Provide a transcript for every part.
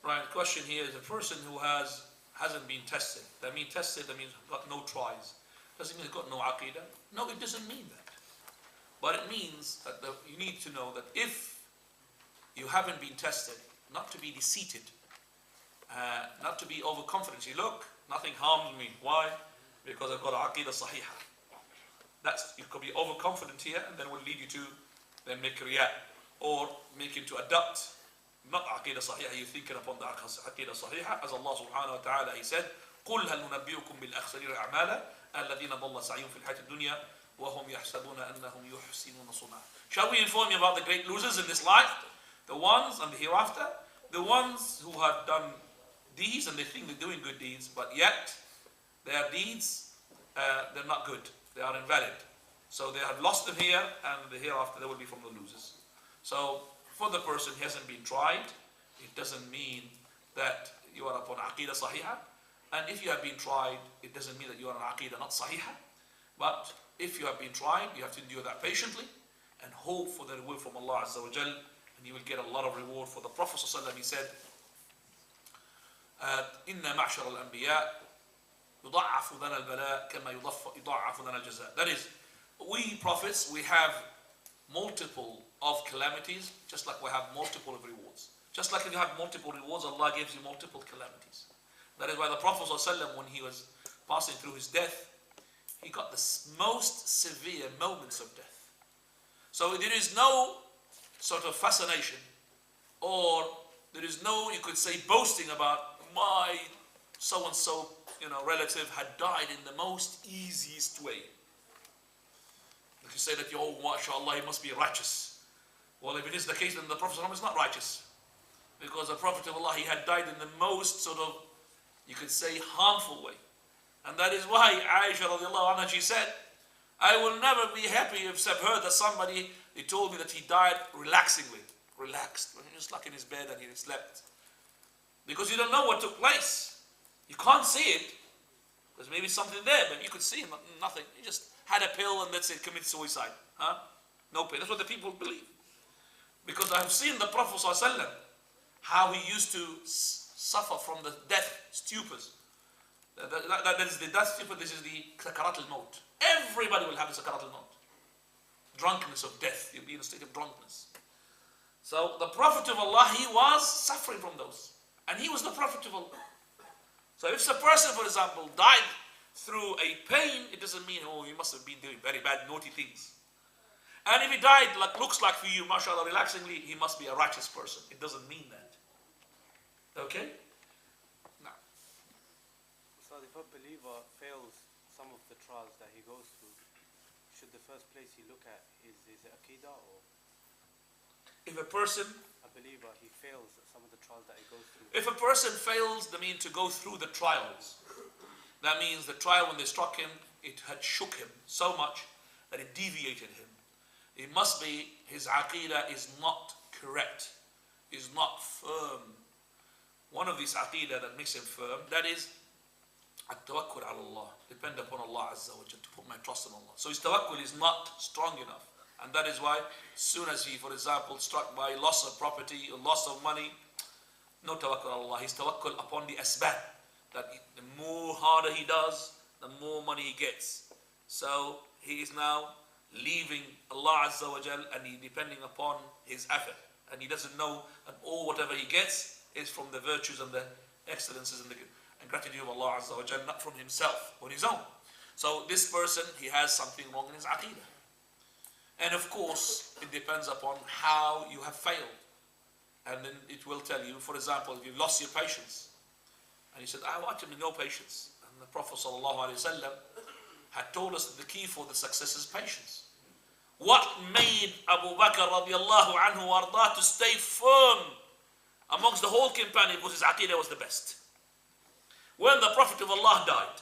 Right, the question here is a person who hasn't been tested. That means tested, that means got no tries. Doesn't mean he's got no aqeedah. No, it doesn't mean that. But it means that you need to know that if you haven't been tested, not to be deceived, not to be overconfident. You look, nothing harms me. Why? Because I've got aqeedah sahiha. You could be overconfident here, and then it will lead you to then make riya, or make him to adopt not aqeedah sahiha. You're thinking upon the aqeedah sahiha, as Allah subhanahu wa ta'ala, He said, قُلْ هَلْ نُنَبِّئُكُمْ بِالْأَخْسَرِينَ أَعْمَالًا الَّذِينَ ضَلَّ سَعْيُهُمْ فِي الْحَيَاةِ الدُّنْيَا وَهُمْ يَحْسَبُونَ أَنَّهُمْ يُحْسِنُونَ صُنْعًا. Shall we inform you about the great losers in this life? The ones and the hereafter? The ones who have done deeds and they think they're doing good deeds, but yet their deeds, they're not good. They are invalid. So they have lost them here, and the hereafter they will be from the losers. So for the person who hasn't been tried, it doesn't mean that you are upon aqeedah sahiha. And if you have been tried, it doesn't mean that you are on aqeedah not sahiha. But if you have been tried, you have to endure that patiently and hope for the reward from Allah Azza wa Jal, and you will get a lot of reward. For the Prophet ﷺ, he said, إِنَّ مَعْشَرَ الْأَنْبِيَاءِ يُضَعَّفُ ذَنَا الْبَلَاءِ كَمَا يُضَعَّفُ ذَنَا الْجَزَاءِ. That is, we prophets, we have multiple of calamities, just like we have multiple of rewards. Just like if you have multiple rewards, Allah gives you multiple calamities. That is why the Prophet ﷺ, when he was passing through his death, he got the most severe moments of death. So there is no sort of fascination, or there is no, you could say, boasting about my so-and-so, relative had died in the most easiest way. You could say that, oh, mashallah, he must be righteous. Well, if it is the case, then the Prophet ﷺ is not righteous. Because the Prophet of Allah, he had died in the most sort of, you could say, harmful way. And that is why Aisha radiallahu anha, she said, I will never be happy if I've heard that somebody, he told me that he died relaxingly. Relaxed. When he was like in his bed and he slept. Because you don't know what took place. You can't see it. There's maybe something there, but you could see nothing. He just had a pill and that's it, committed suicide. No pain. That's what the people believe. Because I have seen the Prophet ﷺ, how he used to suffer from the death stupors. That is the death stupor. This is the sakarat al-maut. Everybody will have the sakarat al-maut. Drunkenness of death. You'll be in a state of drunkenness. So the Prophet of Allah, he was suffering from those. And he was the Prophet of Allah. So if a person, for example, died through a pain, it doesn't mean, oh, he must have been doing very bad, naughty things. And if he died, looks like for you, mashallah, relaxingly, he must be a righteous person. It doesn't mean that. Okay? Now. So if a believer fails some of the trials that he goes through, should the first place he look at is it Aqeedah, or? If a person, a believer, he fails some of the trials that he goes through. If a person fails, that means to go through the trials. That means the trial, when they struck him, it had shook him so much that it deviated him. It must be his aqeedah is not correct, is not firm. One of these aqeedah that makes him firm, that is at-tawakkul ala Allah, depend upon Allah Azza wa Jalla, to put my trust in Allah. So his tawakkul is not strong enough. And that is why, as soon as he, for example, struck by loss of property or loss of money, no tawakkul ala Allah. His tawakkul upon the asbab. That the more harder he does, the more money he gets. So he is now leaving Allah Azza wa Jal, and he depending upon his effort. And he doesn't know that all whatever he gets is from the virtues and the excellences and gratitude of Allah Azza wa Jal, not from himself, on his own. So this person, he has something wrong in his aqeedah. And of course, it depends upon how you have failed. And then it will tell you, for example, if you've lost your patience. And he said, I want no patience. And the Prophet ﷺ had told us that the key for the success is patience. What made Abu Bakr radiallahu anhu warda to stay firm amongst the whole company? Because his aqeedah was the best. When the Prophet of Allah died,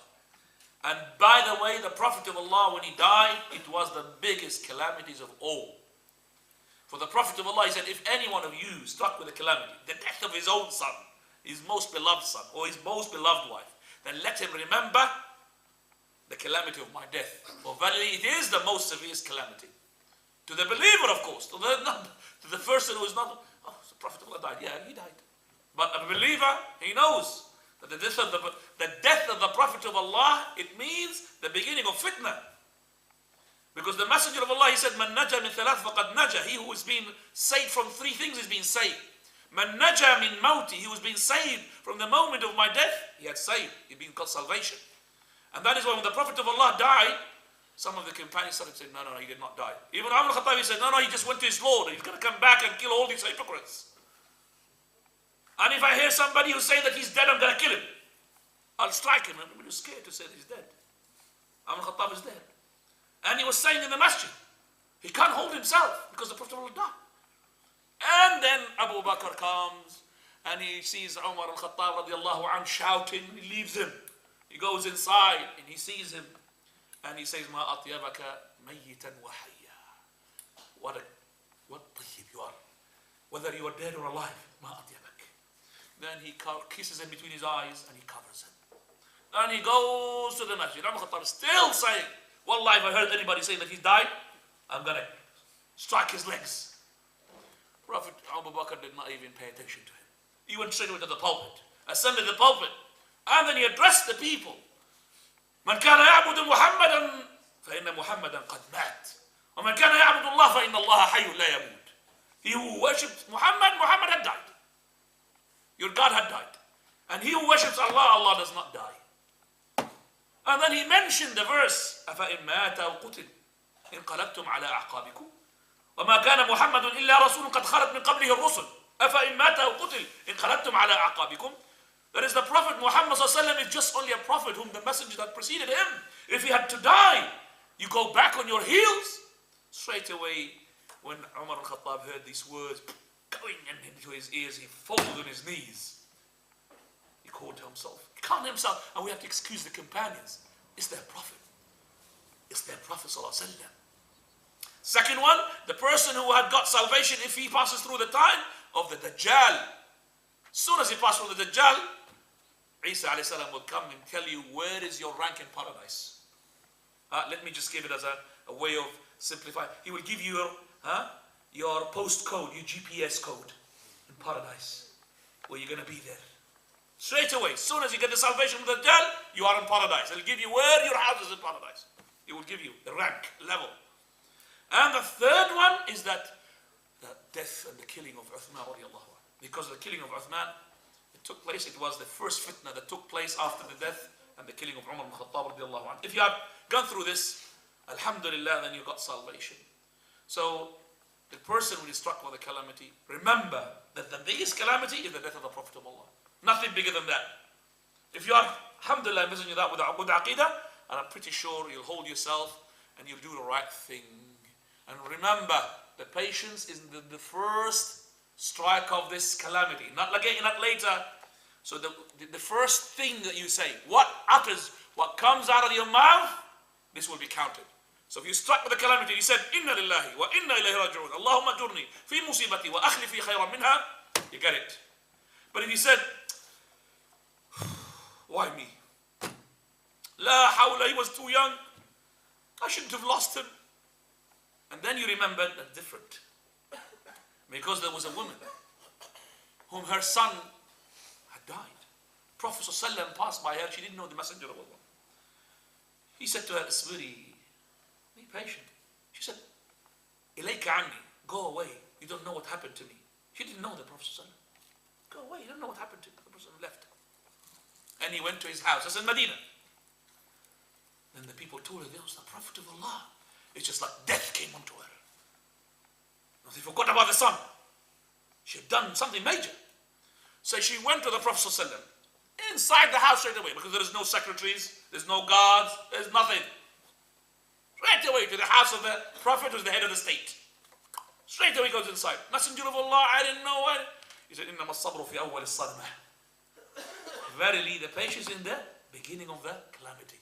and by the way, the Prophet of Allah, when he died, it was the biggest calamities of all. For the Prophet of Allah, he said, if any one of you struck with a calamity, the death of his own son, his most beloved son, or his most beloved wife, then let him remember the calamity of my death. For verily it is the most severest calamity. To the believer, of course. To the person who is not, oh, the Prophet of Allah died. Yeah, he died. But a believer, he knows that the death of the Prophet of Allah, it means the beginning of fitna. Because the Messenger of Allah, he said, "Man naja min thalath faqad naja." He who is being saved from three things is being saved. Man naja min mawti. He who is being saved from the moment of my death, he had saved. He had been got salvation. And that is why when the Prophet of Allah died, some of the companions started saying, no, he did not die. Even Umar al-Khattab, he said, no, he just went to his Lord. He's going to come back and kill all these hypocrites. And if I hear somebody who's saying that he's dead, I'm going to kill him. I'll strike him. Everybody's scared to say that he's dead. Umar al-Khattab is dead. And he was saying in the masjid, he can't hold himself because the Prophet of Allah died. And then Abu Bakr comes and he sees Umar al-Khattab radiallahu anhu shouting. He leaves him. He goes inside and he sees him. And he says, "Ma atyabaka mayyitan wa hayya." What tayyib you are. Whether you are dead or alive, ma atyabak. Then he kisses him between his eyes and he covers him. And he goes to the masjid. Umar al-Khattab is still saying, "Wallahi, if I heard anybody saying that he's died, I'm going to strike his legs." Prophet Abu Bakr did not even pay attention to him. He went straight away to the pulpit, ascended the pulpit, and then he addressed the people. من كان يعبد محمدا فإن محمدا قد مات ومن كان يعبد الله فإن الله حي لا يموت. He who worshipped Muhammad had died. Your God had died. And he who worships Allah, Allah does not die. And then he mentioned the verse أفإن مات أو قتل انقلبتم على أعقابكم وما كان محمد إلا رسول قد خلت من قبله الرسل أفإن مات أو قتل انقلبتم على أعقابكم. That is, the Prophet Muhammad is just only a prophet whom the messenger that preceded him. If he had to die, you go back on your heels. Straight away, when Umar al-Khattab heard these words going into his ears, he folded on his knees. He called himself. He calmed himself. And we have to excuse the companions. It's their prophet. It's their prophet sallallahu alaihi wasallam. Second one, the person who had got salvation if he passes through the time of the Dajjal. As soon as he passes through the Dajjal, Isa alayhi salam will come and tell you where is your rank in paradise. Let me just give it as a way of simplifying. He will give you your postcode, your GPS code in paradise, where you're going to be there. Straight away, as soon as you get the salvation of the Dajjal, you are in paradise. He'll give you where your house is in paradise. He will give you the rank, level. And the third one is that the death and the killing of Uthman radiallahu anhu. Because of the killing of Uthman, took place, it was the first fitna that took place after the death and the killing of Umar al-Khattab radiallahu anhu. If you have gone through this, alhamdulillah, then you got salvation. So the person who is struck with a calamity, remember that the biggest calamity is the death of the Prophet of Allah. Nothing bigger than that. If you are, alhamdulillah, missing that with Aqeedah, and I'm pretty sure you'll hold yourself and you'll do the right thing. And remember, the patience is the first strike of this calamity, not later. So the first thing that you say, what comes out of your mouth, this will be counted. So if you struck with the calamity, you said, Inna lillahi wa inna ilayhi raji'un. Allahumma ajurni fi musibati wa akhlifi khayran minha. You get it. But if you said, why me? La hawla, he was too young. I shouldn't have lost him. And then you remembered that's different. Because there was a woman whom her son had died. Prophet ﷺ passed by her. She didn't know the Messenger of Allah. He said to her, Isbiri, be patient. She said, Ilayka anni, go away. You don't know what happened to me. She didn't know the Prophet ﷺ. Go away, you don't know what happened to me. The Prophet ﷺ left. And he went to his house. That's in Medina. Then the people told her, there was the Prophet of Allah. It's just like death came onto her. They forgot about the son. She had done something major. So she went to the Prophet ﷺ inside the house straight away, because there is no secretaries, there's no guards, there's nothing. Straight away to the house of the Prophet, who's the head of the state. Straight away goes inside. Messenger of Allah, I didn't know what. He said, إِنَّمَا الصَّبْرُ فِي أَوَّلِ الصَّدْمَةِ. Verily, the patience in the beginning of the calamity.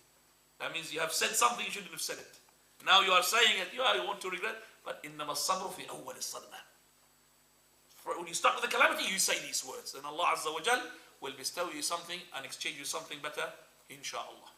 That means you have said something, you shouldn't have said it. Now you are saying it, you want to regret. But إنما الصبر في أول الصدمة. When you start with the calamity, you say these words, and Allah Azza wa Jal will bestow you something and exchange you something better, inshallah.